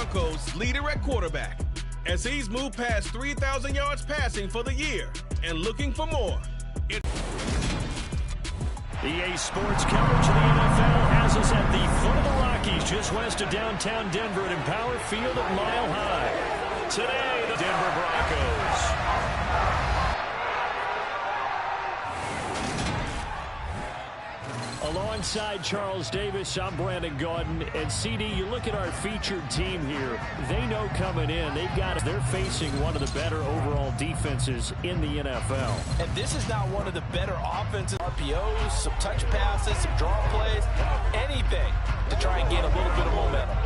Broncos leader at quarterback, as he's moved past 3,000 yards passing for the year and looking for more. EA Sports coverage of the NFL has us at the foot of the Rockies, just west of downtown Denver at Empower Field at Mile High. Today, the Denver Broncos. Alongside Charles Davis, I'm Brandon Gaudin. And CD, you look at our featured team here. They know coming in, they're facing one of the better overall defenses in the NFL. And this is not one of the better offensive RPOs, some touch passes, some draw plays, anything to try and gain a little bit of momentum.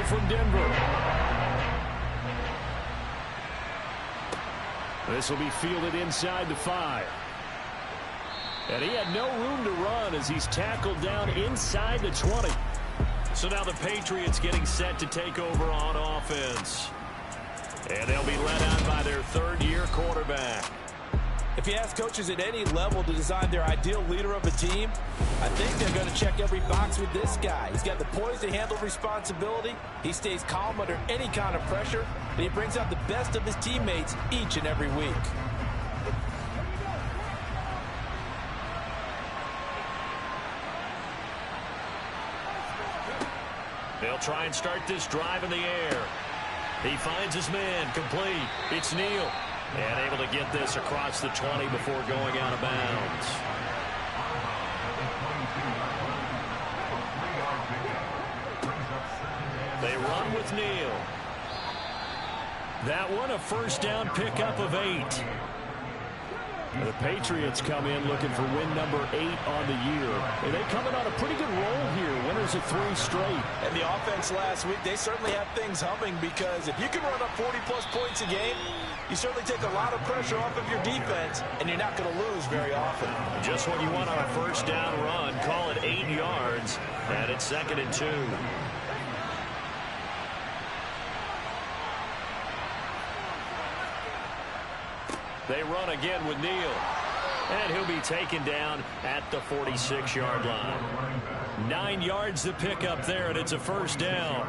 From Denver. This will be fielded inside the 5. And he had no room to run as he's tackled down inside the 20. So now the Patriots getting set to take over on offense. And they'll be led out by their third-year quarterback. If you ask coaches at any level to design their ideal leader of a team, I think they're going to check every box with this guy. He's got the poise to handle responsibility. He stays calm under any kind of pressure, and he brings out the best of his teammates each and every week. They'll try and start this drive in the air. He finds his man, complete. It's Neal. And able to get this across the 20 before going out of bounds. They run with Neal. That one, a first down pickup of 8. The Patriots come in looking for win number 8 on the year. And they come in on a pretty good roll here. Winners of 3 straight. And the offense last week, they certainly have things humming, because if you can run up 40-plus points a game, you certainly take a lot of pressure off of your defense, and you're not going to lose very often. Just what you want on a first down run. Call it 8 yards, and it's 2nd and 2. They run again with Neal. And he'll be taken down at the 46-yard line. 9 yards to pick up there, and it's a first down.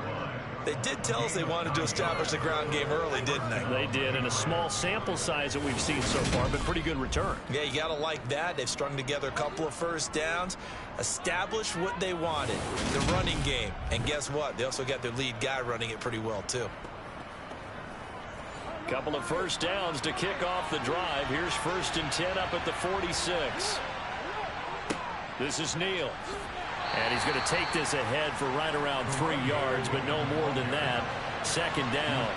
They did tell us they wanted to establish the ground game early, didn't they? They did, in a small sample size that we've seen so far, but pretty good return. Yeah, you got to like that. They've strung together a couple of first downs, established what they wanted, the running game. And guess what? They also got their lead guy running it pretty well, too. Couple of first downs to kick off the drive. Here's 1st and 10 up at the 46. This is Neal. And he's going to take this ahead for right around 3 yards, but no more than that. 2nd down.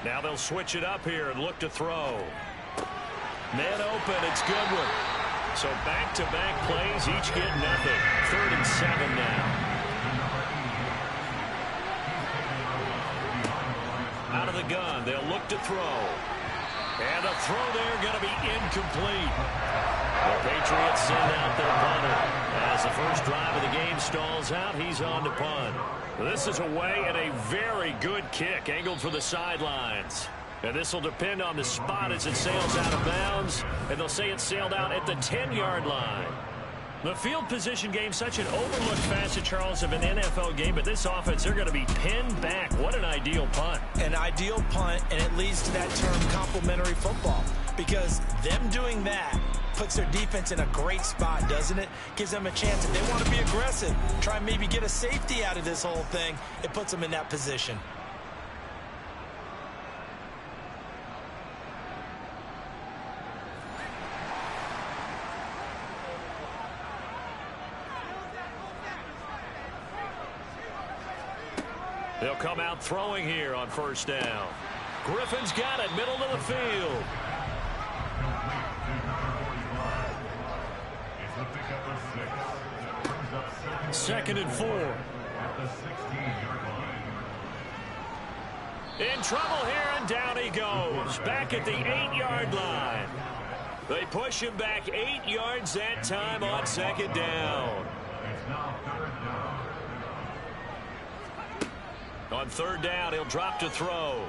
Now they'll switch it up here and look to throw. Man open, it's Goodwin. So back-to-back plays, each get nothing. 3rd and 7 now. Out of the gun, they'll look to throw. And the throw there going to be incomplete. The Patriots send out their punter. As the first drive of the game stalls out, he's on to punt. This is away, and a very good kick angled for the sidelines. And this will depend on the spot as it sails out of bounds. And they'll say it sailed out at the 10-yard line. The field position game, such an overlooked facet, Charles, of an NFL game. But this offense, they're going to be pinned back. What an ideal punt. An ideal punt, and it leads to that term complementary football. Because them doing that puts their defense in a great spot, doesn't it? Gives them a chance, if they want to be aggressive, try and maybe get a safety out of this whole thing. It puts them in that position. They'll come out throwing here on first down. Griffin's got it, middle of the field. Second and 4. In trouble here, and down he goes. Back at the 8-yard line. They push him back 8 yards that time on second down. On third down, he'll drop to throw.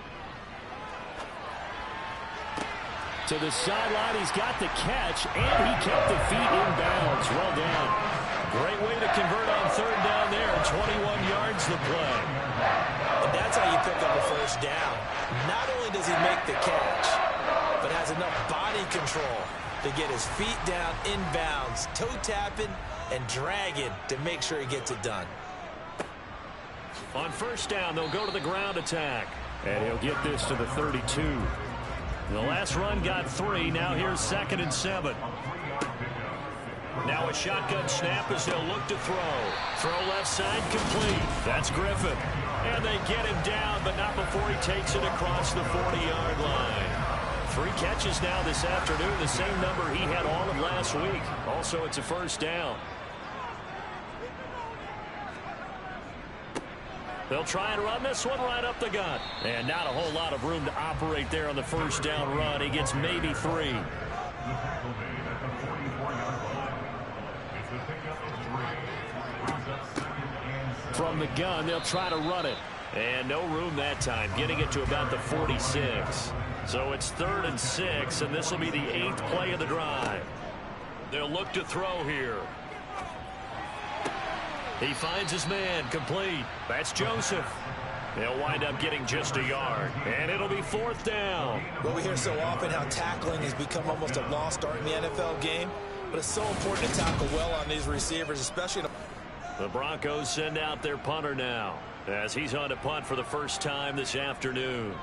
To the sideline, he's got the catch, and he kept the feet in bounds. Well done. Great way to convert on third down there. 21 yards the play. And that's how you pick up a first down. Not only does he make the catch, but has enough body control to get his feet down in bounds, toe tapping and dragging to make sure he gets it done. On first down, they'll go to the ground attack. And he'll get this to the 32. The last run got 3. Now here's 2nd and 7. Now a shotgun snap as they'll look to throw. Throw left side complete. That's Griffin. And they get him down, but not before he takes it across the 40-yard line. 3 catches now this afternoon, the same number he had all of last week. Also, it's a first down. They'll try and run this one right up the gut. And not a whole lot of room to operate there on the first down run. He gets maybe 3. From the gun, they'll try to run it. And no room that time, getting it to about the 46. So it's 3rd and 6, and this will be the 8th play of the drive. They'll look to throw here. He finds his man, complete. That's Joseph. They'll wind up getting just a yard, and it'll be 4th down. Well, we hear so often how tackling has become almost a lost art in the NFL game, but it's so important to tackle well on these receivers, especially. The Broncos send out their punter now, as he's on to punt for the first time this afternoon.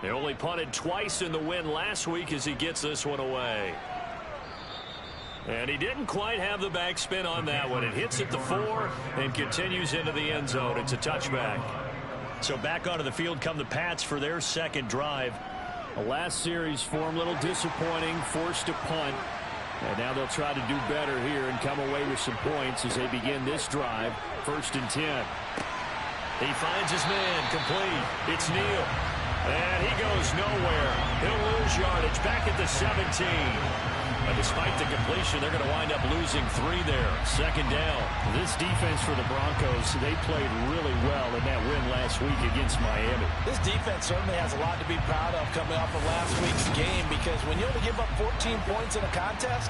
They only punted twice in the win last week as he gets this one away. And he didn't quite have the backspin on that one. It hits at the 4 and continues into the end zone. It's a touchback. So back onto the field come the Pats for their second drive. The last series for him, a little disappointing, forced to punt. And now they'll try to do better here and come away with some points as they begin this drive. 1st and 10. He finds his man, complete. It's Neal. And he goes nowhere. He'll lose yardage back at the 17. But despite the completion, they're going to wind up losing 3 there. 2nd down. This defense for the Broncos, they played really well in that win last week against Miami. This defense certainly has a lot to be proud of coming off of last week's game, because when you only give up 14 points in a contest,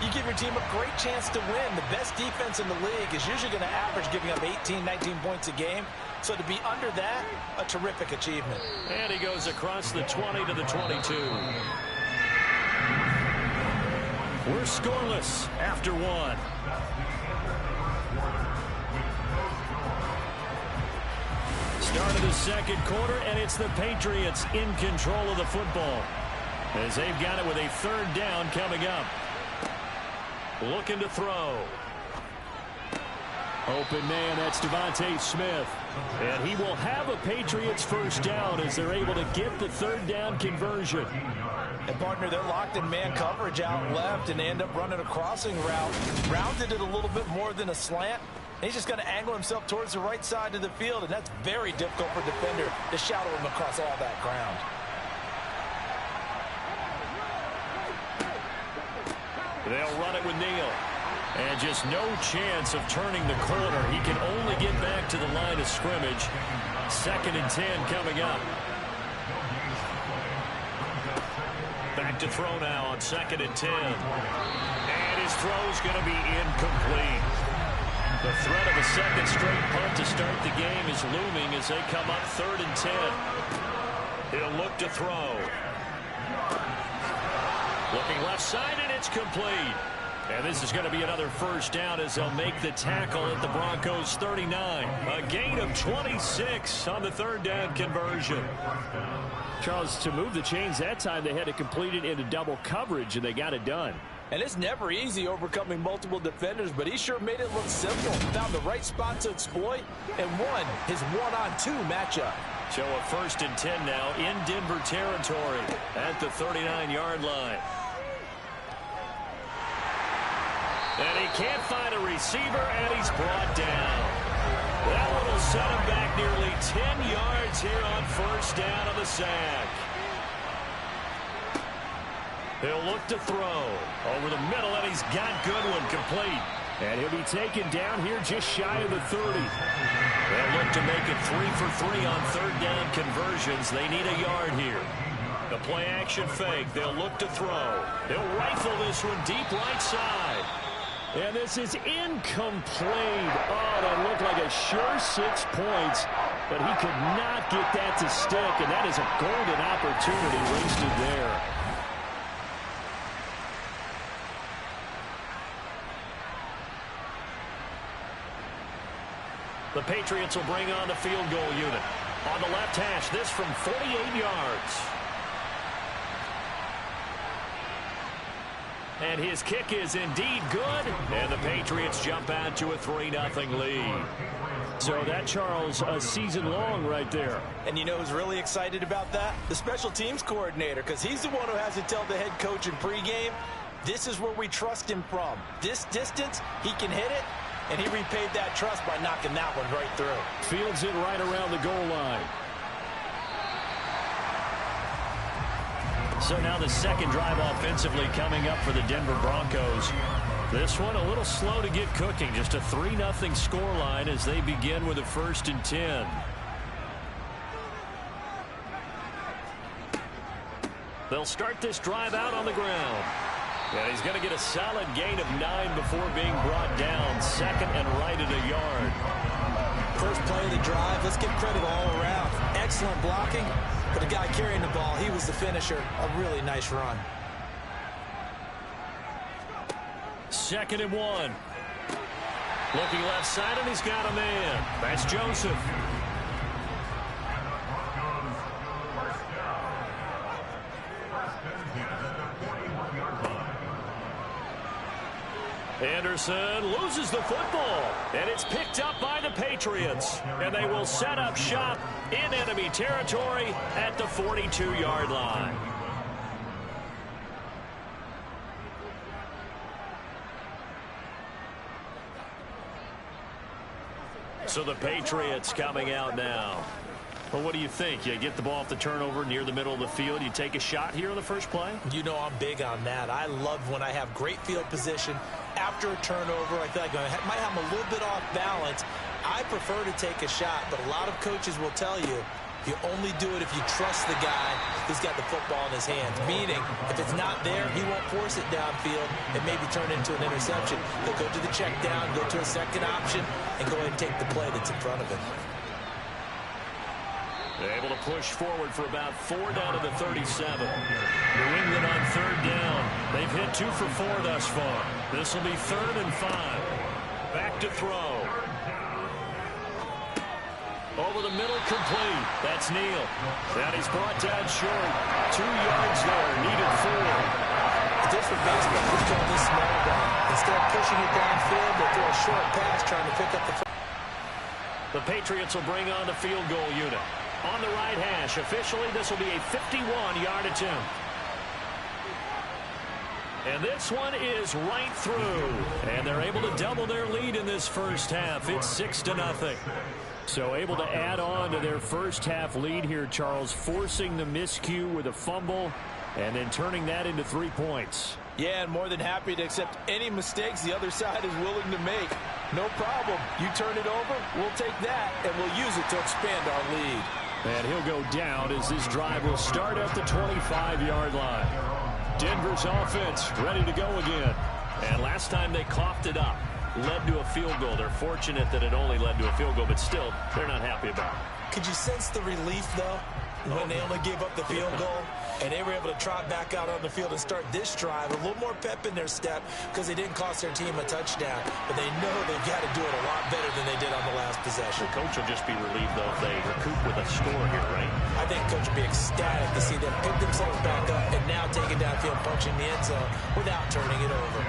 you give your team a great chance to win. The best defense in the league is usually going to average giving up 18, 19 points a game. So to be under that, a terrific achievement. And he goes across the 20 to the 22. We're scoreless after 1. Start of the 2nd quarter, and it's the Patriots in control of the football, as they've got it with a 3rd down coming up. Looking to throw. Open man, that's Devontae Smith. And he will have a Patriots first down as they're able to get the 3rd down conversion. And, partner, they're locked in man coverage out left, and they end up running a crossing route. Rounded it a little bit more than a slant. And he's just going to angle himself towards the right side of the field, and that's very difficult for a defender to shadow him across all that ground. They'll run it with Neal. And just no chance of turning the corner. He can only get back to the line of scrimmage. 2nd and 10 coming up. Back to throw now on 2nd and 10. And his throw's going to be incomplete. The threat of a 2nd straight punt to start the game is looming as they come up 3rd and 10. He'll look to throw. Looking left side, and it's complete. And this is going to be another first down as they'll make the tackle at the Broncos 39. A gain of 26 on the 3rd down conversion. Charles, to move the chains that time, they had to complete it into double coverage, and they got it done. And it's never easy overcoming multiple defenders, but he sure made it look simple. Found the right spot to exploit and won his 1-on-2 matchup. So a 1st and 10 now in Denver territory at the 39-yard line. And he can't find a receiver, and he's brought down. That one will set him back nearly 10 yards here on first down on the sack. He'll look to throw. Over the middle, and he's got Goodwin complete. And he'll be taken down here just shy of the 30. They'll look to make it 3 for 3 on third down conversions. They need a yard here. The play action fake. They'll look to throw. They'll rifle this one deep right side. And this is incomplete. Oh, that looked like a sure 6 points. But he could not get that to stick. And that is a golden opportunity wasted there. The Patriots will bring on the field goal unit. On the left hash, this from 48 yards. And his kick is indeed good. And the Patriots jump out to a 3-0 lead. So that, Charles, a season long right there. And you know who's really excited about that? The special teams coordinator, because he's the one who has to tell the head coach in pregame, this is where we trust him from. This distance, he can hit it. And he repaid that trust by knocking that one right through. Fields it right around the goal line. So now the second drive offensively coming up for the Denver Broncos. This one a little slow to get cooking. Just a 3-0 scoreline as they begin with a 1st and 10. They'll start this drive out on the ground. And he's going to get a solid gain of 9 before being brought down. Second and right at a yard. First play of the drive, let's give credit all around. Excellent blocking, but the guy carrying the ball, he was the finisher. A really nice run. 2nd and 1. Looking left side, and he's got a man. That's Joseph. Anderson loses the football, and it's picked up by the Patriots. And they will set up shop in enemy territory at the 42-yard line. So the Patriots coming out now. Well, what do you think? You get the ball off the turnover near the middle of the field. You take a shot here on the first play? You know I'm big on that. I love when I have great field position. After a turnover, I feel like I might have a little bit off balance. I prefer to take a shot, but a lot of coaches will tell you only do it if you trust the guy who's got the football in his hands. Meaning, if it's not there, he won't force it downfield and maybe turn into an interception. He'll go to the check down, go to a second option, and go ahead and take the play that's in front of him. They're able to push forward for about 4 down to the 37. New England on third down. They've hit 2 for 4 thus far. This will be 3rd and 5. Back to throw. Over the middle, complete. That's Neal. And he's brought down short. 2 yards there, needed 4. If this were baseball, we call this small ball. Instead of pushing it downfield, they throw a short pass trying to pick up the... The Patriots will bring on the field goal unit. On the right hash, officially, this will be a 51-yard attempt. And this one is right through. And they're able to double their lead in this first half. It's 6-0. So able to add on to their first half lead here, Charles, forcing the miscue with a fumble and then turning that into 3 points. Yeah, and more than happy to accept any mistakes the other side is willing to make. No problem. You turn it over, we'll take that, and we'll use it to expand our lead. And he'll go down as this drive will start at the 25-yard line. Denver's offense ready to go again. And last time they coughed it up, led to a field goal. They're fortunate that it only led to a field goal, but still, they're not happy about it. Could you sense the relief, though, when they only gave up the field goal? And they were able to trot back out on the field and start this drive. A little more pep in their step because they didn't cost their team a touchdown. But they know they've got to do it a lot better than they did on the last possession. The coach will just be relieved, though, if they recoup with a score here, right? I think coach will be ecstatic to see them pick themselves back up and now take it downfield, punching the end zone without turning it over.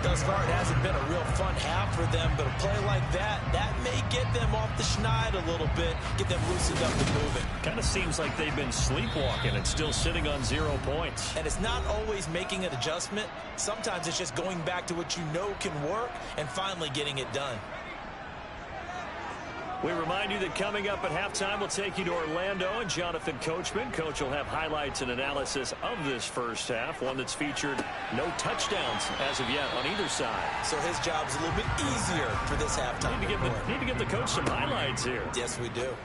Thus far, it hasn't been a real fun half for them, but a play like that may get them off the schneid a little bit, get them loosened up and moving. Kind of seems like they've been sleepwalking and still sitting on 0 points. And it's not always making an adjustment. Sometimes it's just going back to what you know can work and finally getting it done. We remind you that coming up at halftime, we'll take you to Orlando and Jonathan Coachman. Coach will have highlights and analysis of this first half, one that's featured no touchdowns as of yet on either side. So his job's a little bit easier for this halftime. Need to give the coach some highlights here. Yes, we do.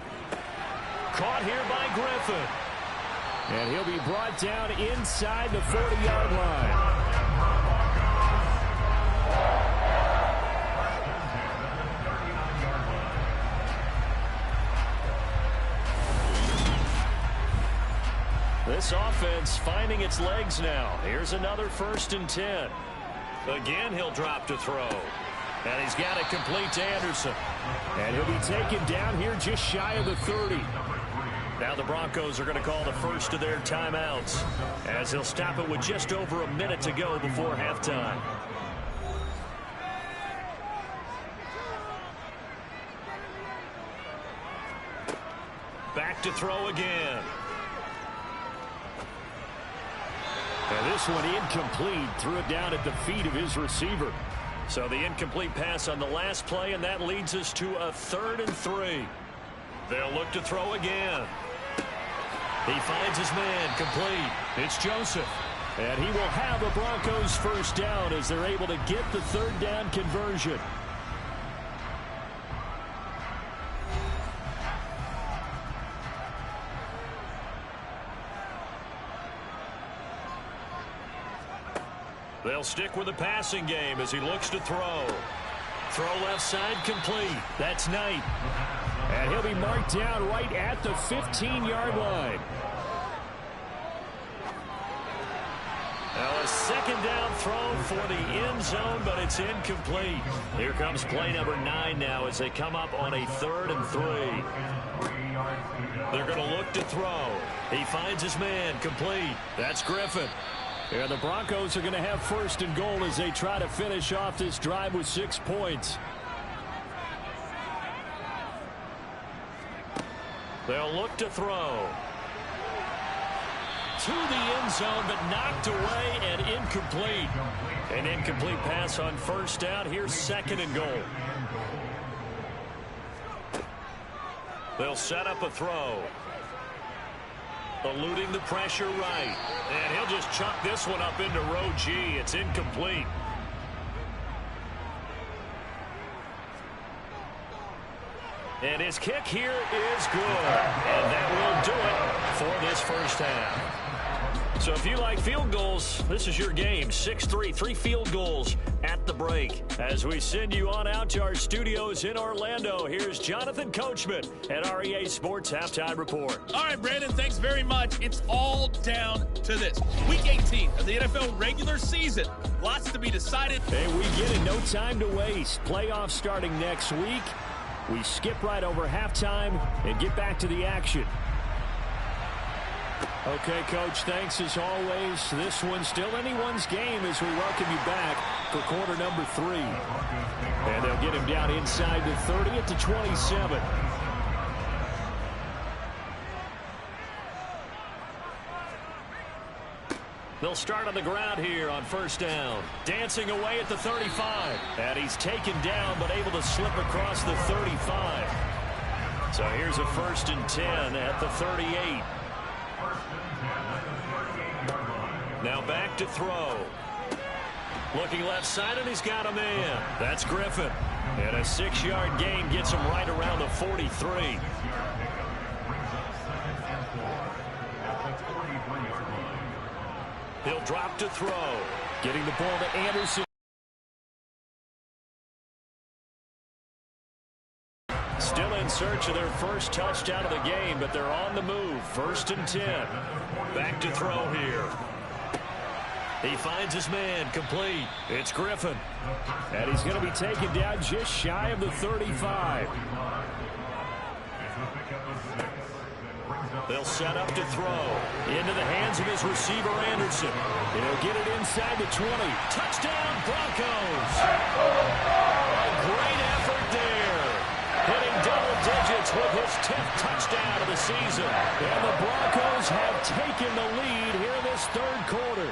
Caught here by Griffin. And he'll be brought down inside the 40-yard line. This offense finding its legs now. Here's another 1st and 10. Again, he'll drop to throw. And he's got it complete to Anderson. And he'll be taken down here just shy of the 30. Now the Broncos are going to call the first of their timeouts, as he'll stop it with just over a minute to go before halftime. Back to throw again. And this one incomplete. Threw it down at the feet of his receiver. So the incomplete pass on the last play, and that leads us to a 3rd and 3. They'll look to throw again. He finds his man complete. It's Joseph. And he will have a Broncos first down as they're able to get the 3rd down conversion. They'll stick with the passing game as he looks to throw. Throw left side complete. That's Knight. And he'll be marked down right at the 15-yard line. Now a 2nd down throw for the end zone, but it's incomplete. Here comes play number 9 now as they come up on a 3rd and 3. They're going to look to throw. He finds his man complete. That's Griffin. And the Broncos are going to have 1st and goal as they try to finish off this drive with 6 points. They'll look to throw. To the end zone, but knocked away and incomplete. An incomplete pass on 1st down. Here's 2nd and goal. They'll set up a throw. Eluding the pressure right. And he'll just chuck this one up into row G. It's incomplete. And his kick here is good. And that will do it for this first half. So if you like field goals, this is your game. 6-3, 3 field goals at the break. As we send you on out to our studios in Orlando, here's Jonathan Coachman at REA Sports Halftime Report. All right, Brandon, thanks very much. It's all down to this. Week 18 of the NFL regular season. Lots to be decided. Hey, we get it. No time to waste. Playoffs starting next week. We skip right over halftime and get back to the action. Okay, Coach, thanks as always. This one's still anyone's game as we welcome you back for quarter number 3. And they'll get him down inside the 30 at the 27. They'll start on the ground here on 1st down. Dancing away at the 35. And he's taken down but able to slip across the 35. So here's a 1st and 10 at the 38. Now back to throw. Looking left side, and he's got a man. That's Griffin. And a 6-yard gain gets him right around the 43. He'll drop to throw. Getting the ball to Anderson. Still in search of their first touchdown of the game, but they're on the move. 1st and 10. Back to throw here. He finds his man complete. It's Griffin. And he's going to be taken down just shy of the 35. They'll set up to throw. Into the hands of his receiver, Anderson. He'll get it inside the 20. Touchdown, Broncos. A great effort there. Hitting double digits with his 10th touchdown of the season. And the Broncos have taken the lead here in this 3rd quarter.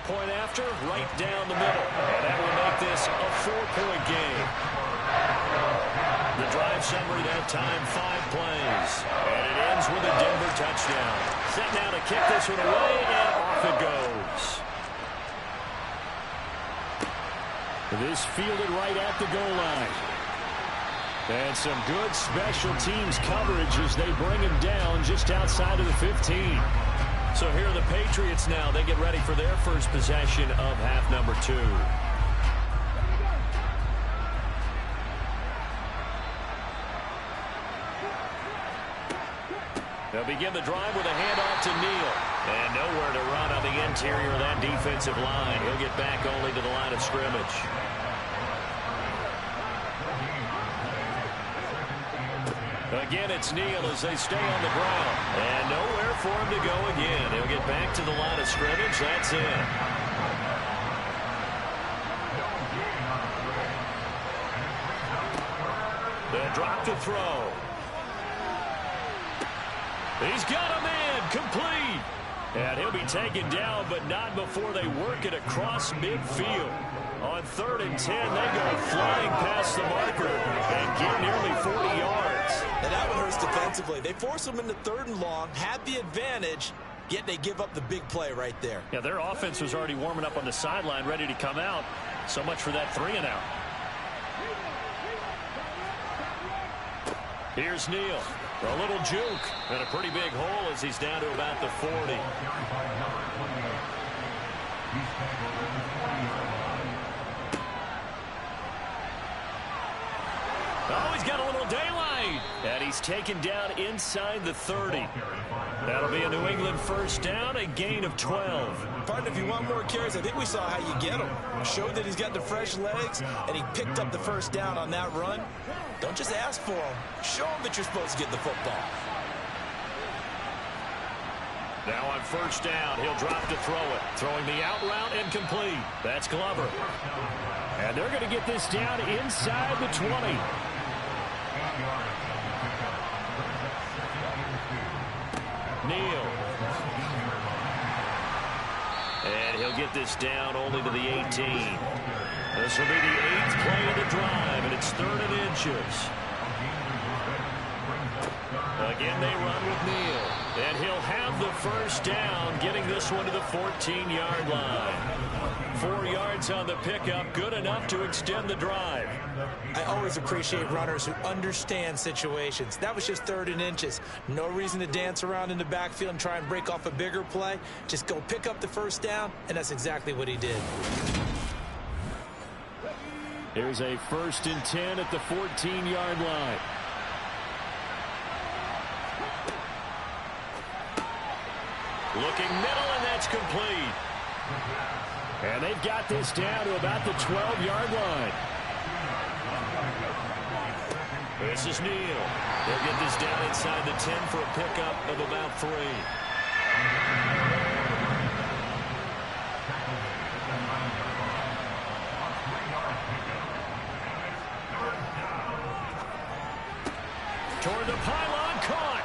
Point after, right down the middle. And that will make this a 4-point game. The drive summary that time, 5 plays. And it ends with a Denver touchdown. Set now to kick this one away, and off it goes. This fielded right at the goal line. And some good special teams coverage as they bring him down just outside of the 15. So here are the Patriots now. They get ready for their first possession of half number 2. They'll begin the drive with a handoff to Neal. And nowhere to run on the interior of that defensive line. He'll get back only to the line of scrimmage. Again, it's Neal as they stay on the ground. And nowhere for him to go again. He'll get back to the line of scrimmage. That's it. They'll drop to throw. He's got a man, complete. And he'll be taken down, but not before they work it across midfield. On 3rd and 10, they go flying past the marker and get nearly 40 yards. And that one hurts defensively. They force them into 3rd and long, have the advantage, yet they give up the big play right there. Yeah, their offense was already warming up on the sideline, ready to come out. So much for that 3 and out. Here's Neal. A little juke and a pretty big hole as he's down to about the 40. Oh, he's got a little daylight. And he's taken down inside the 30. That'll be a New England first down, a gain of 12. Partner, if you want more carries, I think we saw how you get him. Showed that he's got the fresh legs, and he picked up the first down on that run. Don't just ask for him. Show him that you're supposed to get the football. Now on first down, he'll drop to throw it. Throwing the out route and complete. That's Glover. And they're going to get this down inside the 20. Neal. And he'll get this down only to the 18. This will be the 8th play of the drive, and it's 3rd and inches. Again, they run with Neal. And he'll have the first down, getting this one to the 14-yard line. 4 yards on the pickup, good enough to extend the drive. I always appreciate runners who understand situations. That was just 3rd and inches. No reason to dance around in the backfield and try and break off a bigger play. Just go pick up the first down, and that's exactly what he did. Here's a 1st and 10 at the 14-yard line. Looking middle, and that's complete. And they've got this down to about the 12-yard line. This is Neal. They'll get this down inside the 10 for a pickup of about 3. Toward the pylon, caught.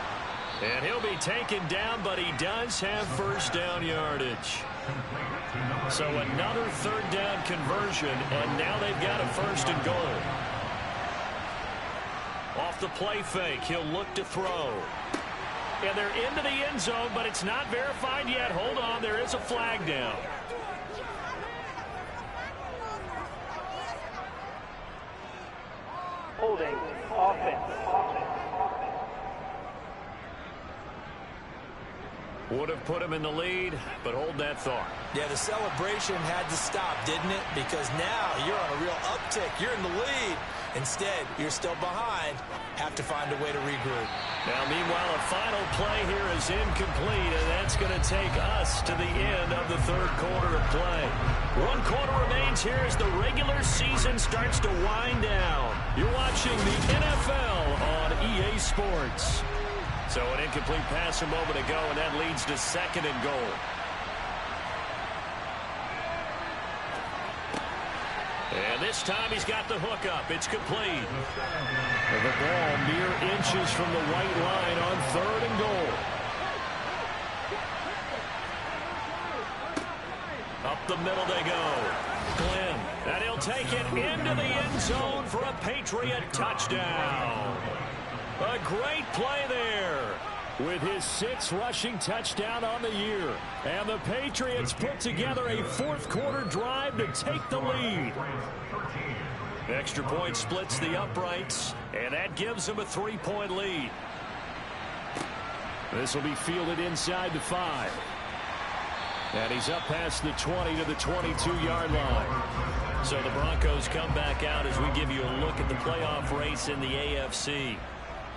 And he'll be taken down, but he does have first down yardage. So another 3rd down conversion, and now they've got a 1st and goal. Off the play fake, he'll look to throw. And they're into the end zone, but it's not verified yet. Hold on, there is a flag down. Holding offense. Would have put him in the lead, but hold that thought. Yeah, the celebration had to stop, didn't it? Because now you're on a real uptick. You're in the lead. Instead, you're still behind. Have to find a way to regroup. Now, meanwhile, a final play here is incomplete, and that's going to take us to the end of the 3rd quarter of play. 1 quarter remains here as the regular season starts to wind down. You're watching the NFL on EA Sports. So an incomplete pass a moment ago, and that leads to 2nd and goal. And this time he's got the hook up. It's complete. The ball mere inches from the white line on 3rd and goal. Up the middle they go. Glenn. And he'll take it into the end zone for a Patriot touchdown. A great play there. With his 6th rushing touchdown on the year. And the Patriots put together a fourth-quarter drive to take the lead. Extra point splits the uprights, and that gives them a 3-point lead. This will be fielded inside the 5. And he's up past the 20 to the 22-yard line. So the Broncos come back out as we give you a look at the playoff race in the AFC.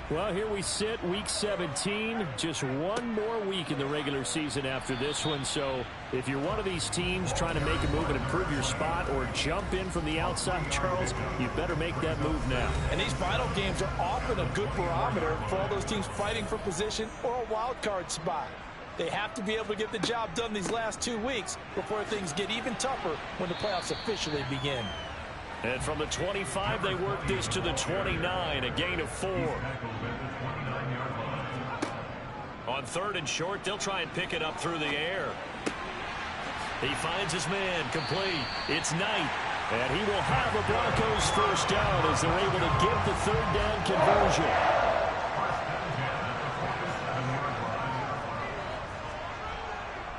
Well, here we sit, week 17, just one more week in the regular season after this one. So if you're one of these teams trying to make a move and improve your spot or jump in from the outside, Charles, you better make that move now. And these final games are often a good barometer for all those teams fighting for position or a wild card spot. They have to be able to get the job done these last 2 weeks before things get even tougher when the playoffs officially begin. And from the 25, they work this to the 29, a gain of 4. On 3rd and short, they'll try and pick it up through the air. He finds his man, complete. It's Knight. And he will have a Broncos first down as they're able to get the 3rd down conversion.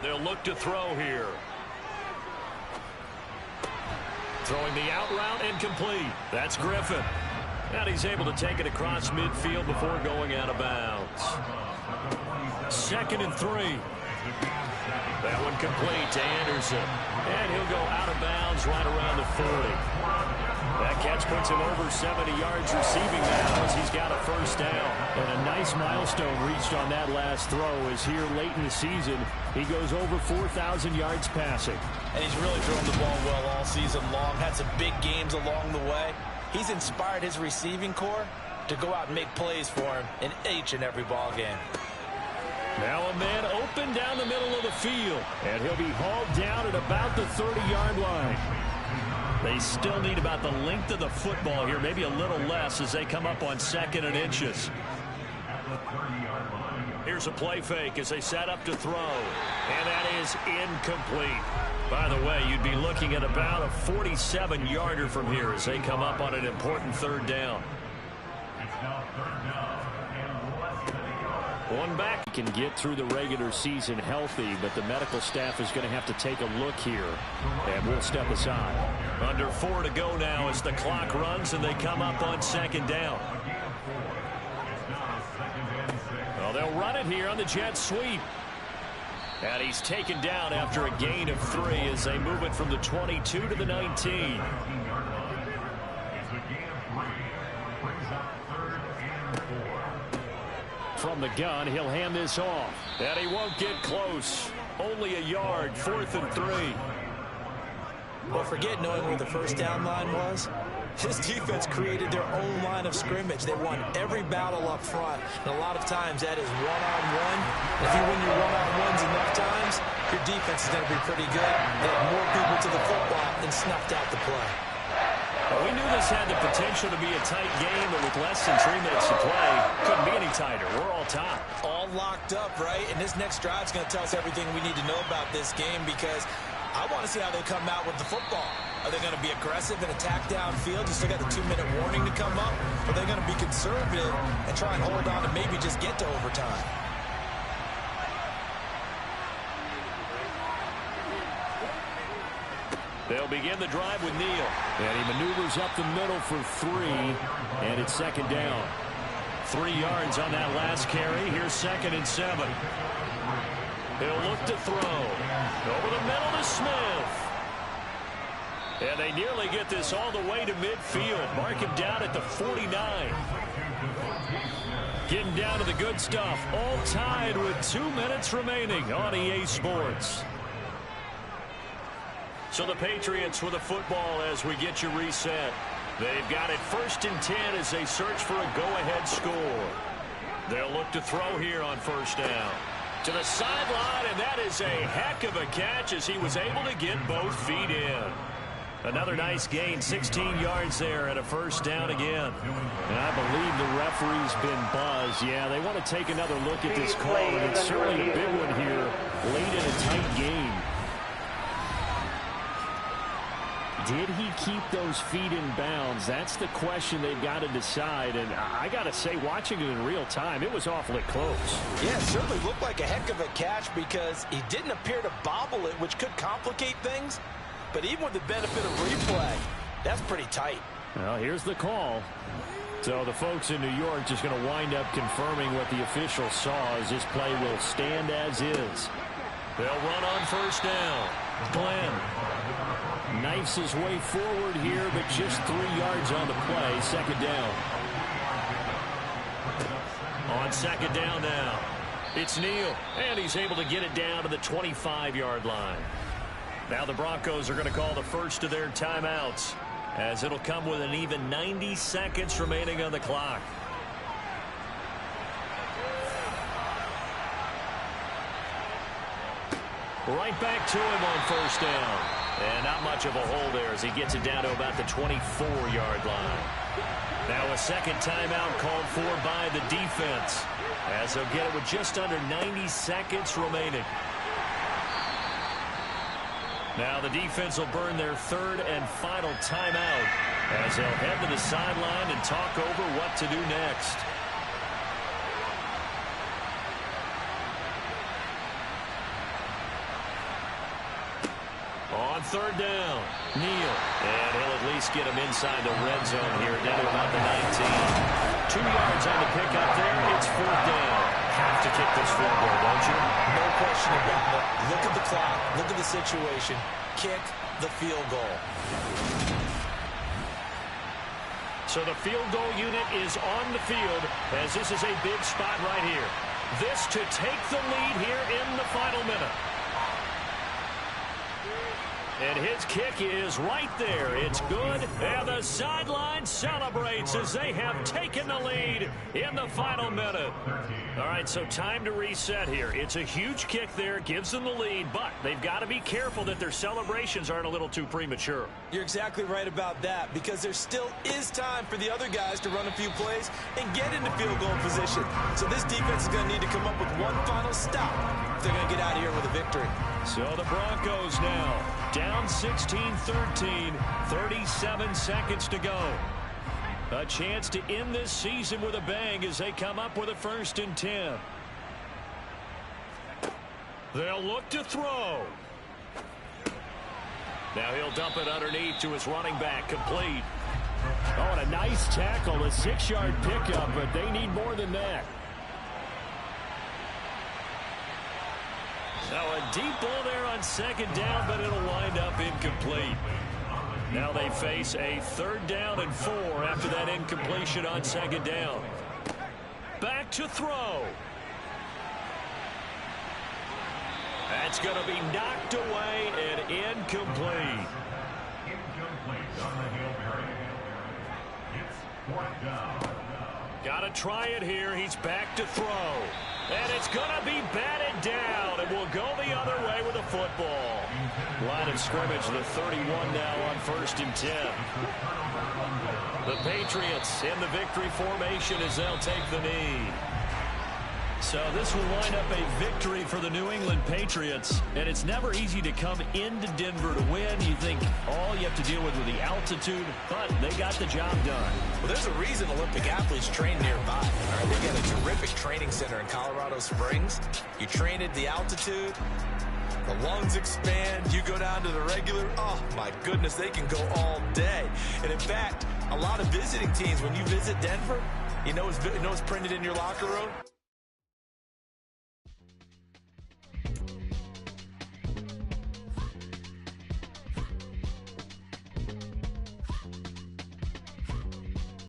They'll look to throw here. Throwing the out route and complete. That's Griffin. And he's able to take it across midfield before going out of bounds. 2nd and 3. That one complete to Anderson. And he'll go out of bounds right around the 40. That catch puts him over 70 yards receiving now as he's got a first down. And a nice milestone reached on that last throw as here late in the season he goes over 4,000 yards passing. And he's really thrown the ball well all season long. Had some big games along the way. He's inspired his receiving corps to go out and make plays for him in each and every ball game. Now a man open down the middle of the field. And he'll be hauled down at about the 30-yard line. They still need about the length of the football here, maybe a little less as they come up on 2nd and inches. Here's a play fake as they set up to throw. And that is incomplete. By the way, you'd be looking at about a 47-yarder from here as they come up on an important 3rd down. One back can get through the regular season healthy, but the medical staff is going to have to take a look here. And we'll step aside. Under 4 to go now as the clock runs and they come up on 2nd down. Well, they'll run it here on the jet sweep. And he's taken down after a gain of 3 as they move it from the 22 to the 19. From the gun, he'll hand this off. And he won't get close. Only a yard, 4th and 3. Well, forget knowing where the first down line was. His defense created their own line of scrimmage. They won every battle up front. And a lot of times that is one-on-one. If you win your one-on-ones enough times, your defense is going to be pretty good. They had more people to the football and snuffed out the play. Well, we knew this had the potential to be a tight game, but with less than 3 minutes to play, couldn't be any tighter. We're all tied. All locked up, right? And this next drive is going to tell us everything we need to know about this game because I want to see how they come out with the football. Are they going to be aggressive and attack downfield? You still got the 2-minute warning to come up? Or are they going to be conservative and try and hold on and maybe just get to overtime? They'll begin the drive with Neal. And he maneuvers up the middle for 3. And it's 2nd down. 3 yards on that last carry. Here's 2nd and 7. He'll look to throw. Over the middle to Smith. And they nearly get this all the way to midfield. Mark him down at the 49. Getting down to the good stuff. All tied with 2 minutes remaining on EA Sports. So the Patriots with the football as we get you reset. They've got it 1st and 10 as they search for a go-ahead score. They'll look to throw here on 1st down. To the sideline, and that is a heck of a catch as he was able to get both feet in. Another nice gain, 16 yards there and a 1st down again. And I believe the referee's been buzzed. Yeah, they want to take another look at this call, and it's certainly a big one here late in a tight game. did he keep those feet in bounds? That's the question they've got to decide. And I got to say, watching it in real time, it was awfully close. Yeah, it certainly looked like a heck of a catch because he didn't appear to bobble it, which could complicate things. But even with the benefit of replay, that's pretty tight. Well, here's the call. So the folks in New York just going to wind up confirming what the official saw, as this play will stand as is. They'll run on first down. Glenn knifes his way forward here, but just 3 yards on the play. Second down. On second down now. It's Neal, and he's able to get it down to the 25-yard line. Now the Broncos are going to call the first of their timeouts, as it'll come with an even 90 seconds remaining on the clock. Right back to him on first down. And not much of a hole there as he gets it down to about the 24-yard line. Now a second timeout called for by the defense, as they'll get it with just under 90 seconds remaining. Now the defense will burn their third and final timeout, as they'll head to the sideline and talk over what to do next. On third down, Neal. And he'll at least get him inside the red zone here, down to about the 19. 2 yards on the pickup there. It's fourth down. Have to kick this field goal, don't you? No question about it. Look at the clock. Look at the situation. Kick the field goal. So the field goal unit is on the field, as this is a big spot right here. This to take the lead here in the final minute. And his kick is right there. It's good. And the sideline celebrates as they have taken the lead in the final minute. All right, so time to reset here. It's a huge kick there. Gives them the lead, but they've got to be careful that their celebrations aren't a little too premature. You're exactly right about that, because there still is time for the other guys to run a few plays and get into field goal position. So this defense is going to need to come up with one final stop if they're going to get out of here with a victory. So the Broncos now down 16-13, 37 seconds to go. A chance to end this season with a bang as they come up with a 1st and 10. They'll look to throw. Now he'll dump it underneath to his running back, complete. Oh, and a nice tackle, a 6-yard pickup, but they need more than that. Now a deep ball there on second down, but it'll wind up incomplete. Now they face a 3rd down and 4 after that incompletion on second down. Back to throw. That's going to be knocked away and incomplete. Got to try it here. He's back to throw. And it's going to be batted down, and will go the other way with the football. Line of scrimmage, the 31 now on 1st and 10. The Patriots in the victory formation as they'll take the knee. So this will wind up a victory for the New England Patriots, and it's never easy to come into Denver to win. You think all you have to deal with the altitude, but they got the job done. Well, there's a reason Olympic athletes train nearby. All right, they got a terrific training center in Colorado Springs. You train at the altitude, the lungs expand, you go down to the regular, oh my goodness, they can go all day. And in fact, a lot of visiting teams, when you visit Denver, you know it's printed in your locker room?